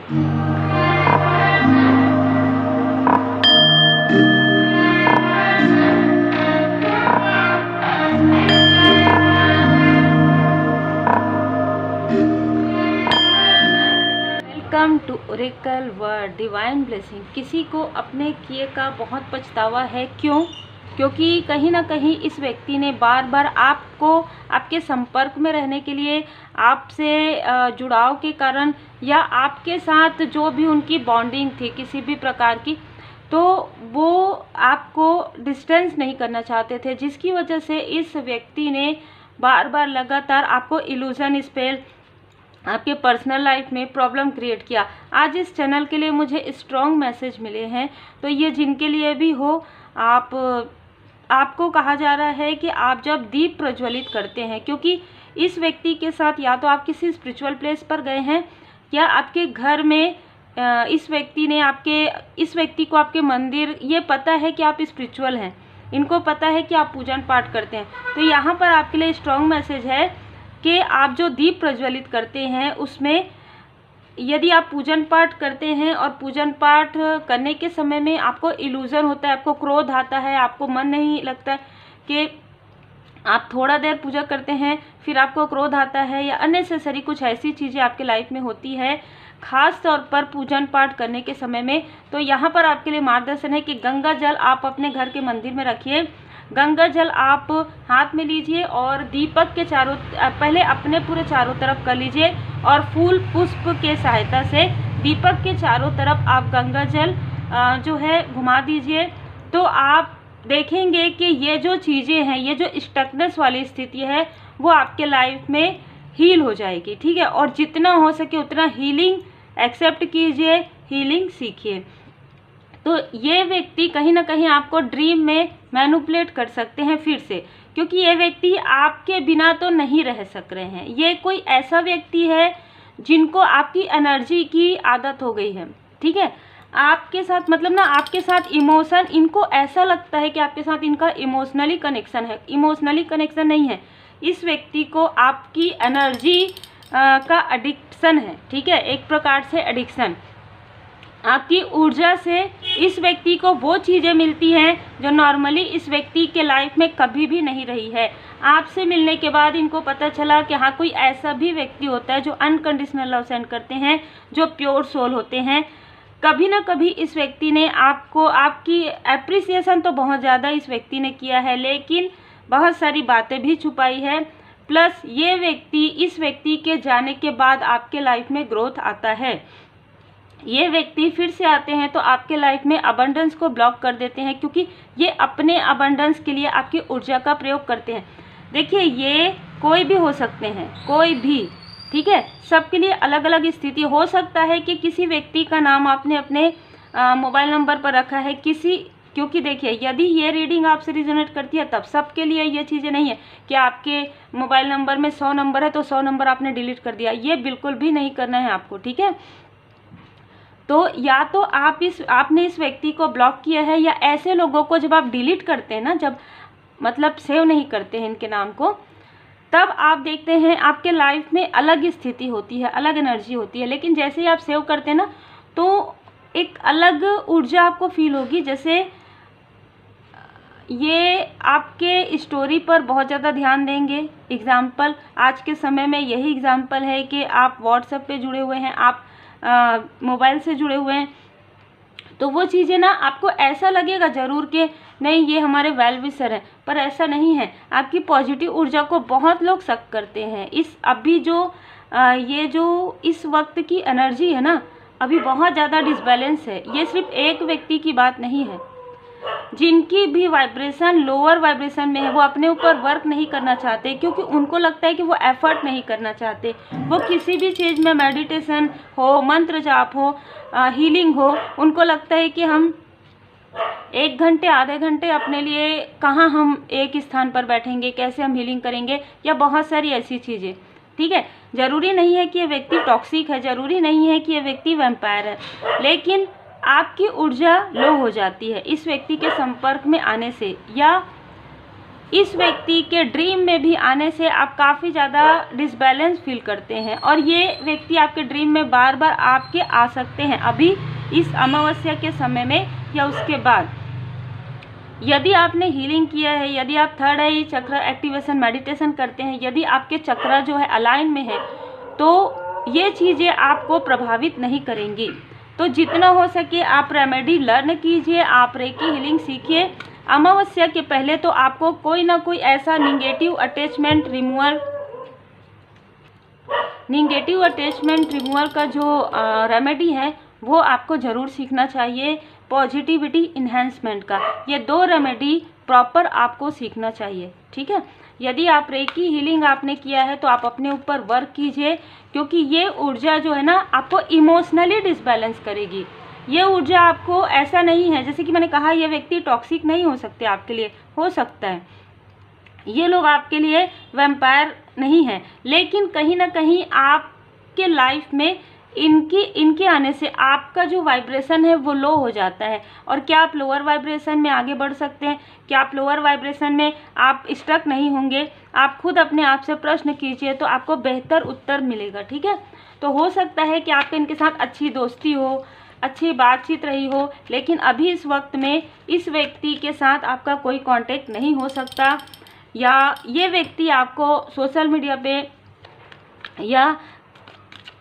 Welcome to oracle word divine blessing. किसी को अपने किए का बहुत पछतावा है। क्योंकि कहीं ना कहीं इस व्यक्ति ने बार बार आपको आपके संपर्क में रहने के लिए, आपसे जुड़ाव के कारण, या आपके साथ जो भी उनकी बॉन्डिंग थी किसी भी प्रकार की, तो वो आपको डिस्टेंस नहीं करना चाहते थे, जिसकी वजह से इस व्यक्ति ने बार बार लगातार आपको इल्यूजन, स्पेल, आपके पर्सनल लाइफ में प्रॉब्लम क्रिएट किया। आज इस चैनल के लिए मुझे स्ट्रॉन्ग मैसेज मिले हैं, तो ये जिनके लिए भी हो, आपको कहा जा रहा है कि आप जब दीप प्रज्वलित करते हैं, क्योंकि इस व्यक्ति के साथ या तो आप किसी स्पिरिचुअल प्लेस पर गए हैं, या आपके घर में इस व्यक्ति को आपके मंदिर, ये पता है कि आप स्पिरिचुअल हैं, इनको पता है कि आप पूजन पाठ करते हैं। तो यहाँ पर आपके लिए स्ट्रॉन्ग मैसेज है कि आप जो दीप प्रज्वलित करते हैं उसमें, यदि आप पूजन पाठ करते हैं और पूजन पाठ करने के समय में आपको इल्यूजन होता है, आपको क्रोध आता है, आपको मन नहीं लगता कि आप थोड़ा देर पूजा करते हैं फिर आपको क्रोध आता है, या अननेसेसरी कुछ ऐसी चीज़ें आपके लाइफ में होती है, खास तौर पर पूजन पाठ करने के समय में, तो यहाँ पर आपके लिए मार्गदर्शन है कि गंगा जल आप अपने घर के मंदिर में रखिए। गंगा जल आप हाथ में लीजिए और दीपक के पहले अपने पूरे चारों तरफ कर लीजिए, और फूल पुष्प के सहायता से दीपक के चारों तरफ आप गंगा जल जो है घुमा दीजिए। तो आप देखेंगे कि ये जो चीज़ें हैं, ये जो स्टकनेस वाली स्थिति है, वो आपके लाइफ में हील हो जाएगी। ठीक है, और जितना हो सके उतना हीलिंग एक्सेप्ट कीजिए, हीलिंग सीखिए। तो ये व्यक्ति कहीं ना कहीं आपको ड्रीम में मैनिपुलेट कर सकते हैं फिर से, क्योंकि ये व्यक्ति आपके बिना तो नहीं रह सक रहे हैं। ये कोई ऐसा व्यक्ति है जिनको आपकी एनर्जी की आदत हो गई है। ठीक है, आपके साथ मतलब ना, आपके साथ इमोशन, इनको ऐसा लगता है कि आपके साथ इनका इमोशनली कनेक्शन है। इमोशनली कनेक्शन नहीं है, इस व्यक्ति को आपकी एनर्जी का एडिक्शन है। ठीक है, एक प्रकार से एडिक्शन। आपकी ऊर्जा से इस व्यक्ति को वो चीज़ें मिलती हैं जो नॉर्मली इस व्यक्ति के लाइफ में कभी भी नहीं रही है। आपसे मिलने के बाद इनको पता चला कि हाँ, कोई ऐसा भी व्यक्ति होता है जो अनकंडीशनल लव सेंड करते हैं, जो प्योर सोल होते हैं। कभी ना कभी इस व्यक्ति ने आपकी एप्रिसिएशन तो बहुत ज़्यादा इस व्यक्ति ने किया है, लेकिन बहुत सारी बातें भी छुपाई है। प्लस ये व्यक्ति, इस व्यक्ति के जाने के बाद आपके लाइफ में ग्रोथ आता है। ये व्यक्ति फिर से आते हैं तो आपके लाइफ में अबंडेंस को ब्लॉक कर देते हैं, क्योंकि ये अपने अबंडेंस के लिए आपकी ऊर्जा का प्रयोग करते हैं। देखिए, ये कोई भी हो सकते हैं, कोई भी। ठीक है, सबके लिए अलग अलग स्थिति हो सकता है कि किसी व्यक्ति का नाम आपने अपने मोबाइल नंबर पर रखा है, क्योंकि देखिए, यदि ये रीडिंग आपसे रिजोनेट करती है तब सबके लिए ये चीज़ें नहीं है कि आपके मोबाइल नंबर में 100 नंबर है तो 100 नंबर आपने डिलीट कर दिया। ये बिल्कुल भी नहीं करना है आपको। ठीक है, तो या तो आपने इस व्यक्ति को ब्लॉक किया है, या ऐसे लोगों को जब आप डिलीट करते हैं ना, जब मतलब सेव नहीं करते हैं इनके नाम को, तब आप देखते हैं आपके लाइफ में अलग स्थिति होती है, अलग एनर्जी होती है। लेकिन जैसे ही आप सेव करते हैं ना, तो एक अलग ऊर्जा आपको फील होगी। जैसे ये आपके स्टोरी पर बहुत ज़्यादा ध्यान देंगे। एग्जाम्पल, आज के समय में यही एग्जाम्पल है कि आप व्हाट्सएप पे जुड़े हुए हैं, आप मोबाइल से जुड़े हुए हैं, तो वो चीज़ें ना आपको ऐसा लगेगा ज़रूर कि नहीं, ये हमारे वेल विशर हैं, पर ऐसा नहीं है। आपकी पॉजिटिव ऊर्जा को बहुत लोग शक करते हैं। ये जो इस वक्त की एनर्जी है ना, अभी बहुत ज़्यादा डिसबैलेंस है। ये सिर्फ एक व्यक्ति की बात नहीं है। जिनकी भी वाइब्रेशन लोअर वाइब्रेशन में है, वो अपने ऊपर वर्क नहीं करना चाहते, क्योंकि उनको लगता है कि वो एफर्ट नहीं करना चाहते। वो किसी भी चीज़ में, मेडिटेशन हो, मंत्र जाप हो, हीलिंग हो, उनको लगता है कि हम 1 घंटे, आधे घंटे अपने लिए कहाँ हम एक स्थान पर बैठेंगे, कैसे हम हीलिंग करेंगे, या बहुत सारी ऐसी चीज़ें। ठीक है, ज़रूरी नहीं है कि ये व्यक्ति टॉक्सिक है, ज़रूरी नहीं है कि ये व्यक्ति वैम्पायर है, लेकिन आपकी ऊर्जा लो हो जाती है इस व्यक्ति के संपर्क में आने से, या इस व्यक्ति के ड्रीम में भी आने से आप काफ़ी ज़्यादा डिसबैलेंस फील करते हैं और ये व्यक्ति आपके ड्रीम में बार बार आपके आ सकते हैं अभी इस अमावस्या के समय में या उसके बाद। यदि आपने हीलिंग किया है, यदि आप थर्ड आई चक्र एक्टिवेशन मेडिटेशन करते हैं, यदि आपके चक्र जो है अलाइन में है, तो ये चीज़ें आपको प्रभावित नहीं करेंगी। तो जितना हो सके आप रेमेडी लर्न कीजिए, आप रेकी हीलिंग सीखिए। अमावस्या के पहले तो आपको कोई ना कोई ऐसा निगेटिव अटैचमेंट रिमूवल का जो रेमेडी है वो आपको ज़रूर सीखना चाहिए। पॉजिटिविटी इन्हेंसमेंट का ये 2 रेमेडी प्रॉपर आपको सीखना चाहिए, ठीक है। यदि आप रेकी हीलिंग आपने किया है तो आप अपने ऊपर वर्क कीजिए, क्योंकि ये ऊर्जा जो है ना आपको इमोशनली डिसबैलेंस करेगी। ये ऊर्जा आपको ऐसा नहीं है, जैसे कि मैंने कहा ये व्यक्ति टॉक्सिक नहीं हो सकते आपके लिए, हो सकता है ये लोग आपके लिए वैम्पायर नहीं है, लेकिन कहीं ना कहीं आपके लाइफ में इनके आने से आपका जो वाइब्रेशन है वो लो हो जाता है। और क्या आप लोअर वाइब्रेशन में आगे बढ़ सकते हैं? क्या आप लोअर वाइब्रेशन में आप स्टक नहीं होंगे? आप खुद अपने आप से प्रश्न कीजिए तो आपको बेहतर उत्तर मिलेगा, ठीक है। तो हो सकता है कि आपके इनके साथ अच्छी दोस्ती हो, अच्छी बातचीत रही हो, लेकिन अभी इस वक्त में इस व्यक्ति के साथ आपका कोई कांटेक्ट नहीं हो सकता, या ये व्यक्ति आपको सोशल मीडिया पे या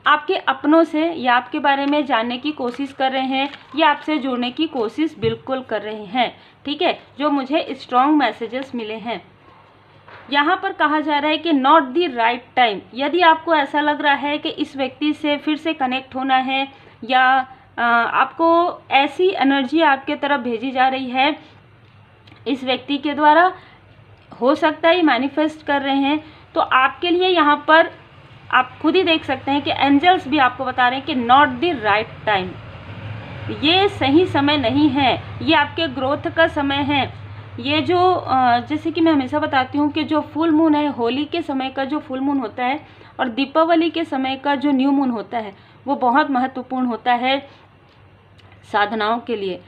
आपके अपनों से या आपके बारे में जानने की कोशिश कर रहे हैं या आपसे जुड़ने की कोशिश बिल्कुल कर रहे हैं, ठीक है, जो मुझे स्ट्रॉन्ग मैसेजेस मिले हैं। यहाँ पर कहा जा रहा है कि नॉट द राइट टाइम। यदि आपको ऐसा लग रहा है कि इस व्यक्ति से फिर से कनेक्ट होना है या आपको ऐसी एनर्जी आपके तरफ भेजी जा रही है इस व्यक्ति के द्वारा, हो सकता है मैनिफेस्ट कर रहे हैं, तो आपके लिए यहाँ पर आप खुद ही देख सकते हैं कि एंजल्स भी आपको बता रहे हैं कि नॉट द राइट टाइम, ये सही समय नहीं है, ये आपके ग्रोथ का समय है। ये जो जैसे कि मैं हमेशा बताती हूँ कि जो फुल मून है, होली के समय का जो फुल मून होता है और दीपावली के समय का जो न्यू मून होता है, वो बहुत महत्वपूर्ण होता है साधनाओं के लिए।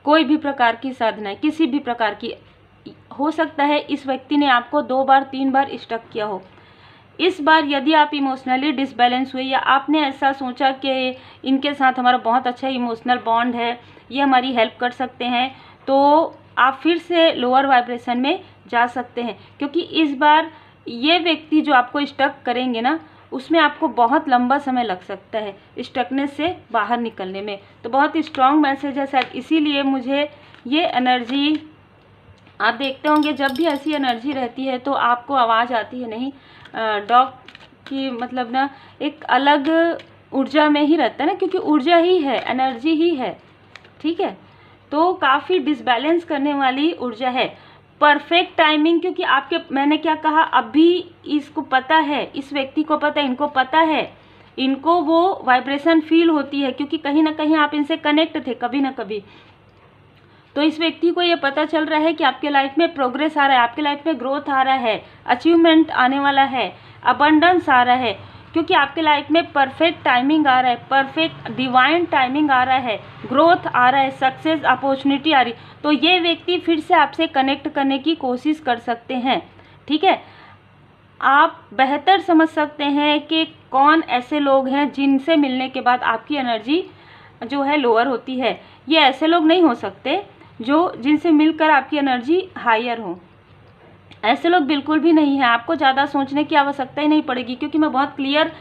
कोई भी प्रकार की साधना, किसी भी प्रकार की हो सकता है इस व्यक्ति ने आपको 2 बार 3 बार स्टक किया हो। इस बार यदि आप इमोशनली डिसबैलेंस हुए या आपने ऐसा सोचा कि इनके साथ हमारा बहुत अच्छा इमोशनल बॉन्ड है, ये हमारी हेल्प कर सकते हैं, तो आप फिर से लोअर वाइब्रेशन में जा सकते हैं, क्योंकि इस बार ये व्यक्ति जो आपको स्टक करेंगे ना, उसमें आपको बहुत लंबा समय लग सकता है स्टकनेस से बाहर निकलने में। तो बहुत ही स्ट्रॉन्ग मैसेज है शायद, इसीलिए मुझे ये एनर्जी, आप देखते होंगे जब भी ऐसी एनर्जी रहती है तो आपको आवाज़ आती है, नहीं डॉग की मतलब ना एक अलग ऊर्जा में ही रहता है ना, क्योंकि ऊर्जा ही है, एनर्जी ही है, ठीक है। तो काफ़ी डिसबैलेंस करने वाली ऊर्जा है। परफेक्ट टाइमिंग, क्योंकि आपके, मैंने क्या कहा, अभी इसको पता है, इस व्यक्ति को पता है, इनको पता है, इनको वो वाइब्रेशन फील होती है, क्योंकि कहीं ना कहीं आप इनसे कनेक्ट थे कभी ना कभी। तो इस व्यक्ति को ये पता चल रहा है कि आपके लाइफ में प्रोग्रेस आ रहा है, आपके लाइफ में ग्रोथ आ रहा है, अचीवमेंट आने वाला है, अबंडेंस आ रहा है, क्योंकि आपके लाइफ में परफेक्ट टाइमिंग आ रहा है, परफेक्ट डिवाइन टाइमिंग आ रहा है, ग्रोथ आ रहा है, सक्सेस अपॉर्चुनिटी आ रही। तो ये व्यक्ति फिर से आपसे कनेक्ट करने की कोशिश कर सकते हैं, ठीक है। आप बेहतर समझ सकते हैं कि कौन ऐसे लोग हैं जिनसे मिलने के बाद आपकी एनर्जी जो है लोअर होती है। ये ऐसे लोग नहीं हो सकते जो जिनसे मिलकर आपकी एनर्जी हायर हो, ऐसे लोग बिल्कुल भी नहीं है। आपको ज़्यादा सोचने की आवश्यकता ही नहीं पड़ेगी, क्योंकि मैं बहुत क्लियर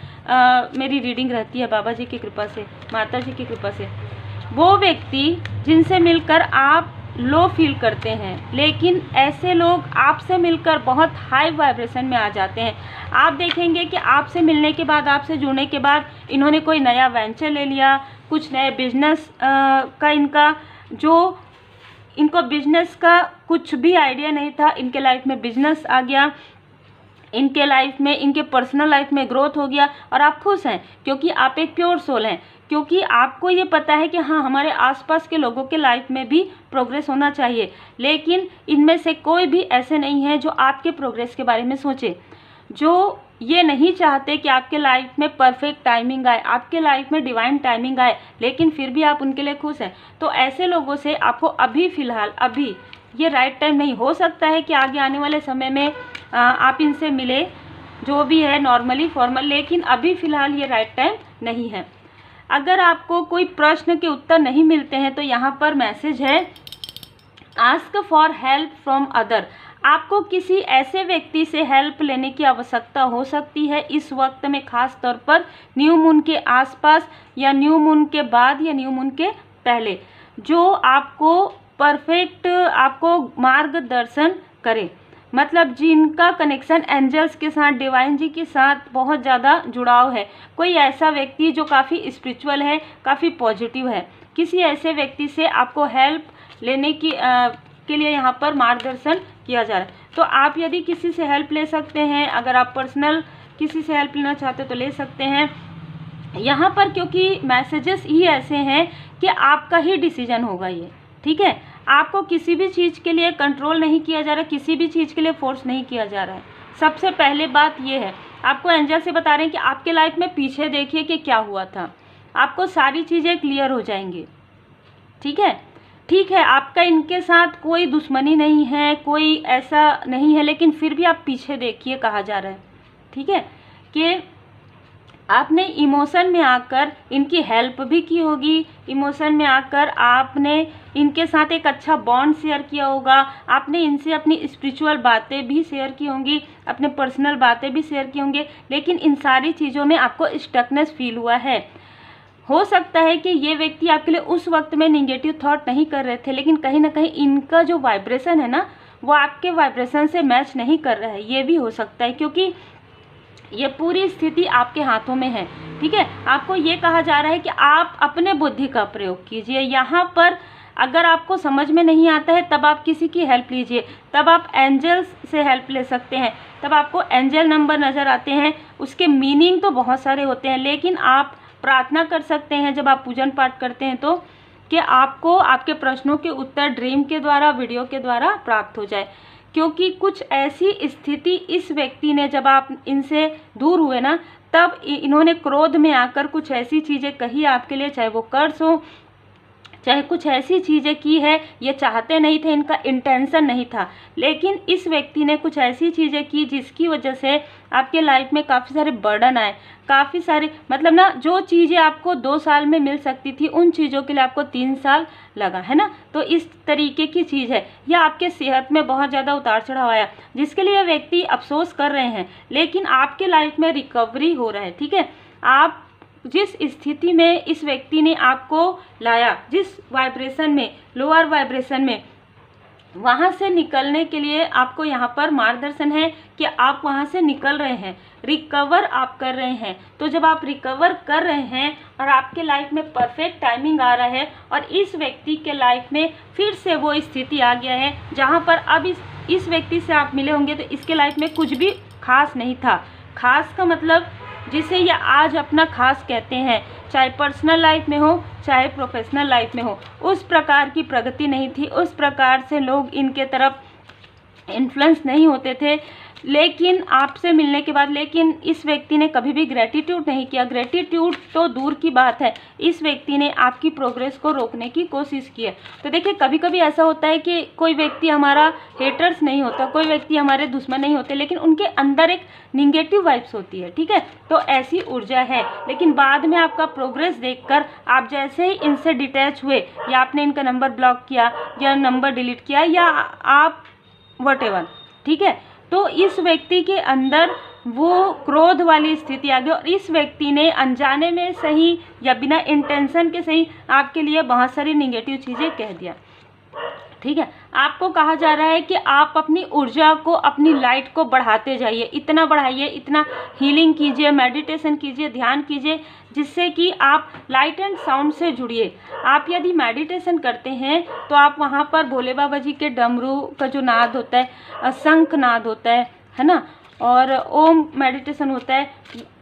मेरी रीडिंग रहती है बाबा जी की कृपा से, माता जी की कृपा से। वो व्यक्ति जिनसे मिलकर आप लो फील करते हैं, लेकिन ऐसे लोग आपसे मिलकर बहुत हाई वाइब्रेशन में आ जाते हैं। आप देखेंगे कि आपसे मिलने के बाद, आपसे जुड़ने के बाद इन्होंने कोई नया वेंचर ले लिया, कुछ नए बिजनेस का इनको बिजनेस का कुछ भी आइडिया नहीं था, इनके लाइफ में बिजनेस आ गया, इनके लाइफ में, इनके पर्सनल लाइफ में ग्रोथ हो गया और आप खुश हैं, क्योंकि आप एक प्योर सोल हैं, क्योंकि आपको ये पता है कि हाँ, हमारे आसपास के लोगों के लाइफ में भी प्रोग्रेस होना चाहिए। लेकिन इनमें से कोई भी ऐसे नहीं है जो आपके प्रोग्रेस के बारे में सोचे, जो ये नहीं चाहते कि आपके लाइफ में परफेक्ट टाइमिंग आए, आपके लाइफ में डिवाइन टाइमिंग आए, लेकिन फिर भी आप उनके लिए खुश हैं। तो ऐसे लोगों से आपको अभी फ़िलहाल अभी ये राइट टाइम नहीं। हो सकता है कि आगे आने वाले समय में आप इनसे मिले, जो भी है नॉर्मली फॉर्मल, लेकिन अभी फ़िलहाल ये राइट टाइम नहीं है। अगर आपको कोई प्रश्न के उत्तर नहीं मिलते हैं तो यहाँ पर मैसेज है, ask for help from other. आपको किसी ऐसे व्यक्ति से हेल्प लेने की आवश्यकता हो सकती है इस वक्त में, खास तौर पर न्यू मून के आसपास या न्यू मून के बाद या न्यू मून के पहले, जो आपको परफेक्ट आपको मार्गदर्शन करे। मतलब जिनका कनेक्शन एंजल्स के साथ, डिवाइन जी के साथ बहुत ज़्यादा जुड़ाव है। कोई ऐसा व्यक्ति जो काफ़ी स्पिरिचुअल है, काफ़ी पॉजिटिव है, किसी ऐसे व्यक्ति से आपको हेल्प लेने की के लिए यहाँ पर मार्गदर्शन किया जा रहा है। तो आप यदि किसी से हेल्प ले सकते हैं, अगर आप पर्सनल किसी से हेल्प लेना चाहते हो तो ले सकते हैं यहाँ पर, क्योंकि मैसेजेस ही ऐसे हैं कि आपका ही डिसीजन होगा ये, ठीक है। आपको किसी भी चीज़ के लिए कंट्रोल नहीं किया जा रहा, किसी भी चीज़ के लिए फोर्स नहीं किया जा रहा है। सबसे पहले बात ये है, आपको एंजल से बता रहे हैं कि आपके लाइफ में पीछे देखिए कि क्या हुआ था, आपको सारी चीज़ें क्लियर हो जाएंगी, ठीक है। ठीक है, आपका इनके साथ कोई दुश्मनी नहीं है, कोई ऐसा नहीं है, लेकिन फिर भी आप पीछे देखिए कहा जा रहा है, ठीक है, कि आपने इमोशन में आकर इनकी हेल्प भी की होगी, इमोशन में आकर आपने इनके साथ एक अच्छा बॉन्ड शेयर किया होगा, आपने इनसे अपनी स्पिरिचुअल बातें भी शेयर की होंगी, अपने पर्सनल बातें भी शेयर की होंगी, लेकिन इन सारी चीज़ों में आपको स्टकनेस फील हुआ है। हो सकता है कि ये व्यक्ति आपके लिए उस वक्त में निगेटिव थॉट नहीं कर रहे थे, लेकिन कहीं ना कहीं इनका जो वाइब्रेशन है ना, वो आपके वाइब्रेशन से मैच नहीं कर रहा है। ये भी हो सकता है, क्योंकि ये पूरी स्थिति आपके हाथों में है, ठीक है। आपको ये कहा जा रहा है कि आप अपने बुद्धि का प्रयोग कीजिए। यहाँ पर अगर आपको समझ में नहीं आता है तब आप किसी की हेल्प लीजिए, तब आप एंजल्स से हेल्प ले सकते हैं, तब आपको एंजल नंबर नज़र आते हैं। उसके मीनिंग तो बहुत सारे होते हैं, लेकिन आप प्रार्थना कर सकते हैं जब आप पूजन पाठ करते हैं तो, कि आपको आपके प्रश्नों के उत्तर ड्रीम के द्वारा, वीडियो के द्वारा प्राप्त हो जाए। क्योंकि कुछ ऐसी स्थिति इस व्यक्ति ने, जब आप इनसे दूर हुए ना, तब इन्होंने क्रोध में आकर कुछ ऐसी चीज़ें कही आपके लिए, चाहे वो कर्ज हो, चाहे कुछ ऐसी चीज़ें की है, ये चाहते नहीं थे, इनका इंटेंशन नहीं था, लेकिन इस व्यक्ति ने कुछ ऐसी चीज़ें की जिसकी वजह से आपके लाइफ में काफ़ी सारे बर्डन आए, काफ़ी सारे, मतलब ना, जो चीज़ें आपको 2 साल में मिल सकती थी उन चीज़ों के लिए आपको 3 साल लगा, है ना। तो इस तरीके की चीज़ है। या आपके सेहत में बहुत ज़्यादा उतार चढ़ाव आया, जिसके लिए व्यक्ति अफसोस कर रहे हैं, लेकिन आपके लाइफ में रिकवरी हो रहा है, ठीक है। आप जिस स्थिति में इस व्यक्ति ने आपको लाया, जिस वाइब्रेशन में, लोअर वाइब्रेशन में, वहाँ से निकलने के लिए आपको यहाँ पर मार्गदर्शन है कि आप वहाँ से निकल रहे हैं, रिकवर आप कर रहे हैं। तो जब आप रिकवर कर रहे हैं और आपके लाइफ में परफेक्ट टाइमिंग आ रहा है, और इस व्यक्ति के लाइफ में फिर से वो स्थिति आ गया है जहाँ पर अब इस व्यक्ति से आप मिले होंगे तो इसके लाइफ में कुछ भी खास नहीं था। खास का मतलब जिसे ये आज अपना खास कहते हैं, चाहे पर्सनल लाइफ में हो चाहे प्रोफेशनल लाइफ में हो, उस प्रकार की प्रगति नहीं थी, उस प्रकार से लोग इनके तरफ इन्फ्लुएंस नहीं होते थे। लेकिन आपसे मिलने के बाद, लेकिन इस व्यक्ति ने कभी भी ग्रेटिट्यूड नहीं किया। ग्रेटिट्यूड तो दूर की बात है, इस व्यक्ति ने आपकी प्रोग्रेस को रोकने की कोशिश की है। तो देखिए, कभी कभी ऐसा होता है कि कोई व्यक्ति हमारा हेटर्स नहीं होता, कोई व्यक्ति हमारे दुश्मन नहीं होते, लेकिन उनके अंदर एक निगेटिव वाइब्स होती है, ठीक है। तो ऐसी ऊर्जा है, लेकिन बाद में आपका प्रोग्रेस देखकर आप जैसे ही इनसे डिटैच हुए, या आपने इनका नंबर ब्लॉक किया या नंबर डिलीट किया, या आप व्हाटएवर, ठीक है, तो इस व्यक्ति के अंदर वो क्रोध वाली स्थिति आ गई, और इस व्यक्ति ने अनजाने में सही या बिना इंटेंशन के सही आपके लिए बहुत सारी निगेटिव चीज़ें कह दिया, ठीक है। आपको कहा जा रहा है कि आप अपनी ऊर्जा को, अपनी लाइट को बढ़ाते जाइए, इतना बढ़ाइए, इतना हीलिंग कीजिए, मेडिटेशन कीजिए, ध्यान कीजिए, जिससे कि आप लाइट एंड साउंड से जुड़िए। आप यदि मेडिटेशन करते हैं तो आप वहाँ पर भोले बाबा जी के डमरू का जो नाद होता है, शंख नाद होता है ना, और ओम मेडिटेशन होता है,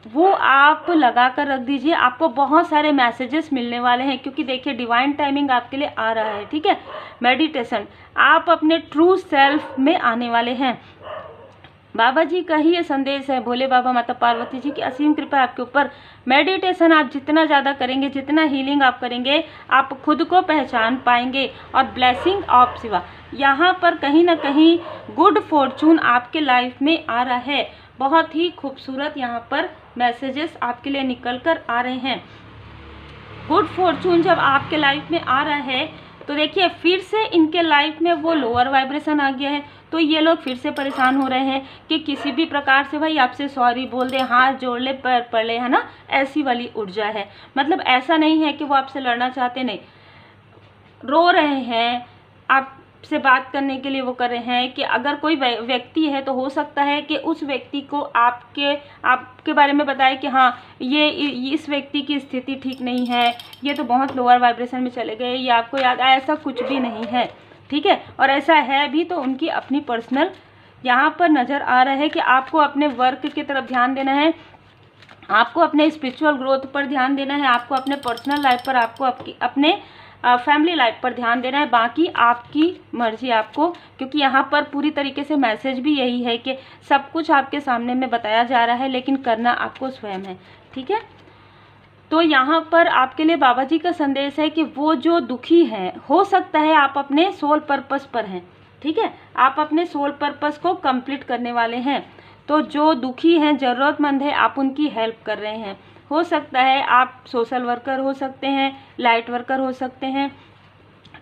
वो आप लगा कर रख दीजिए। आपको बहुत सारे मैसेजेस मिलने वाले हैं, क्योंकि देखिए डिवाइन टाइमिंग आपके लिए आ रहा है, ठीक है। मेडिटेशन, आप अपने ट्रू सेल्फ में आने वाले हैं। बाबा जी का ही ये संदेश है, भोले बाबा माता पार्वती जी की असीम कृपा आपके ऊपर। मेडिटेशन आप जितना ज़्यादा करेंगे, जितना हीलिंग आप करेंगे, आप खुद को पहचान पाएंगे और ब्लेसिंग ऑफ शिवा। यहाँ पर कहीं ना कहीं गुड फॉर्चून आपके लाइफ में आ रहा है। बहुत ही खूबसूरत यहाँ पर मैसेजेस आपके लिए निकल कर आ रहे हैं। गुड फॉर्चून जब आपके लाइफ में आ रहा है तो देखिए फिर से इनके लाइफ में वो लोअर वाइब्रेशन आ गया है, तो ये लोग फिर से परेशान हो रहे हैं कि किसी भी प्रकार से भाई आपसे सॉरी बोल दे, हाथ जोड़ ले, पैर पड़ ले, है ना, ऐसी वाली ऊर्जा है। मतलब ऐसा नहीं है कि वो आपसे लड़ना चाहते, नहीं, रो रहे हैं, आपसे बात करने के लिए वो कर रहे हैं कि अगर कोई व्यक्ति है तो हो सकता है कि उस व्यक्ति को आपके बारे में बताए कि हाँ ये इस व्यक्ति की स्थिति ठीक नहीं है, ये तो बहुत लोअर वाइब्रेशन में चले गए, ये आपको याद आया, ऐसा कुछ भी नहीं है, ठीक है। और ऐसा है भी तो उनकी अपनी पर्सनल यहाँ पर नज़र आ रहा है कि आपको अपने वर्क की तरफ ध्यान देना है, आपको अपने स्पिरिचुअल ग्रोथ पर ध्यान देना है, आपको अपने पर्सनल लाइफ पर, आपको अपने फैमिली लाइफ पर ध्यान देना है। बाकी आपकी मर्जी आपको, क्योंकि यहाँ पर पूरी तरीके से मैसेज भी यही है कि सब कुछ आपके सामने में बताया जा रहा है, लेकिन करना आपको स्वयं है, ठीक है। तो यहाँ पर आपके लिए बाबा जी का संदेश है कि वो जो दुखी हैं, हो सकता है आप अपने सोल पर्पस पर हैं, ठीक है, आप अपने सोल पर्पस को कंप्लीट करने वाले हैं। तो जो दुखी हैं, ज़रूरतमंद है, आप उनकी हेल्प कर रहे हैं। हो सकता है आप सोशल वर्कर हो सकते हैं, लाइट वर्कर हो सकते हैं,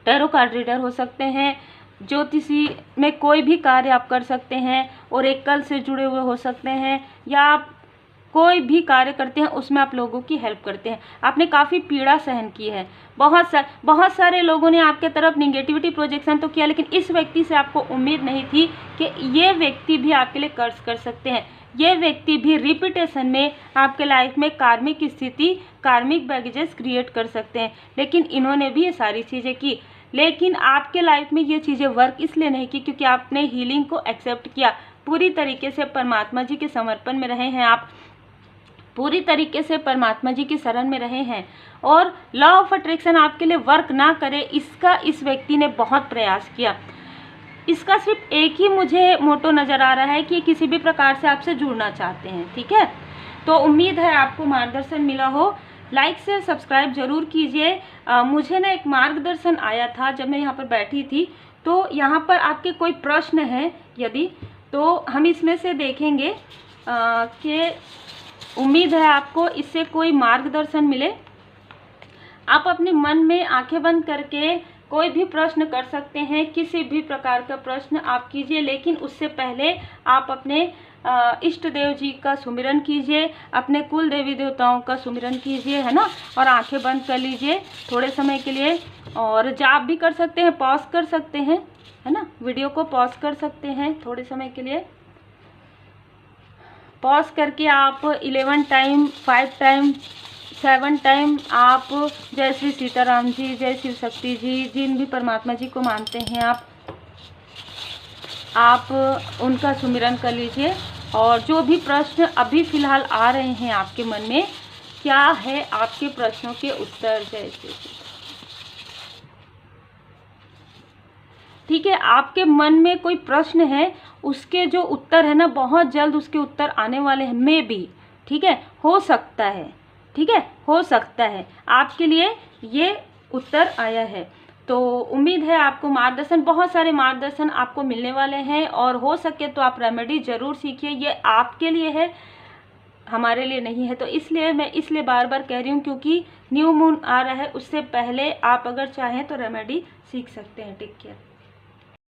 टैरो कार्ड रीडर हो सकते हैं, ज्योतिषी में कोई भी कार्य आप कर सकते हैं, ओरेकल से जुड़े हुए हो सकते हैं, या आप कोई भी कार्य करते हैं उसमें आप लोगों की हेल्प करते हैं। आपने काफ़ी पीड़ा सहन की है, बहुत सारे लोगों ने आपके तरफ निगेटिविटी प्रोजेक्शन तो किया, लेकिन इस व्यक्ति से आपको उम्मीद नहीं थी कि ये व्यक्ति भी आपके लिए कर्ज कर सकते हैं, ये व्यक्ति भी रिपीटेशन में आपके लाइफ में कार्मिक स्थिति, कार्मिक बैगेजेस क्रिएट कर सकते हैं, लेकिन इन्होंने भी ये सारी चीज़ें की। लेकिन आपके लाइफ में ये चीज़ें वर्क इसलिए नहीं की क्योंकि आपने हीलिंग को एक्सेप्ट किया, पूरी तरीके से परमात्मा जी के समर्पण में रहे हैं, आप पूरी तरीके से परमात्मा जी की शरण में रहे हैं, और लॉ ऑफ अट्रैक्शन आपके लिए वर्क ना करे इसका इस व्यक्ति ने बहुत प्रयास किया। इसका सिर्फ एक ही मुझे मोटो नज़र आ रहा है कि किसी भी प्रकार से आपसे जुड़ना चाहते हैं, ठीक है। तो उम्मीद है आपको मार्गदर्शन मिला हो। लाइक शेयर सब्सक्राइब जरूर कीजिए। मुझे ना एक मार्गदर्शन आया था जब मैं यहाँ पर बैठी थी, तो यहाँ पर आपके कोई प्रश्न है यदि, तो हम इसमें से देखेंगे कि उम्मीद है आपको इससे कोई मार्गदर्शन मिले। आप अपने मन में आंखें बंद करके कोई भी प्रश्न कर सकते हैं, किसी भी प्रकार का प्रश्न आप कीजिए, लेकिन उससे पहले आप अपने इष्ट देव जी का सुमिरन कीजिए, अपने कुल देवी देवताओं का सुमिरन कीजिए, है ना, और आंखें बंद कर लीजिए थोड़े समय के लिए, और जाप भी कर सकते हैं, पॉज कर सकते हैं, है ना, वीडियो को पॉज कर सकते हैं थोड़े समय के लिए। पॉज करके आप 11 टाइम, 5 टाइम, 7 टाइम आप जय श्री सीताराम जी, जय शिव शक्ति जी, जिन भी परमात्मा जी को मानते हैं आप उनका सुमिरन कर लीजिए। और जो भी प्रश्न अभी फ़िलहाल आ रहे हैं आपके मन में, क्या है आपके प्रश्नों के उत्तर, जय श्री, ठीक है। आपके मन में कोई प्रश्न है, उसके जो उत्तर है ना, बहुत जल्द उसके उत्तर आने वाले हैं, मे बी, ठीक है, हो सकता है, ठीक है, हो सकता है आपके लिए ये उत्तर आया है। तो उम्मीद है आपको मार्गदर्शन, बहुत सारे मार्गदर्शन आपको मिलने वाले हैं, और हो सके तो आप रेमेडी ज़रूर सीखिए। ये आपके लिए है, हमारे लिए नहीं है। तो इसलिए मैं बार बार कह रही हूँ, क्योंकि न्यू मून आ रहा है, उससे पहले आप अगर चाहें तो रेमेडी सीख सकते हैं। Take care.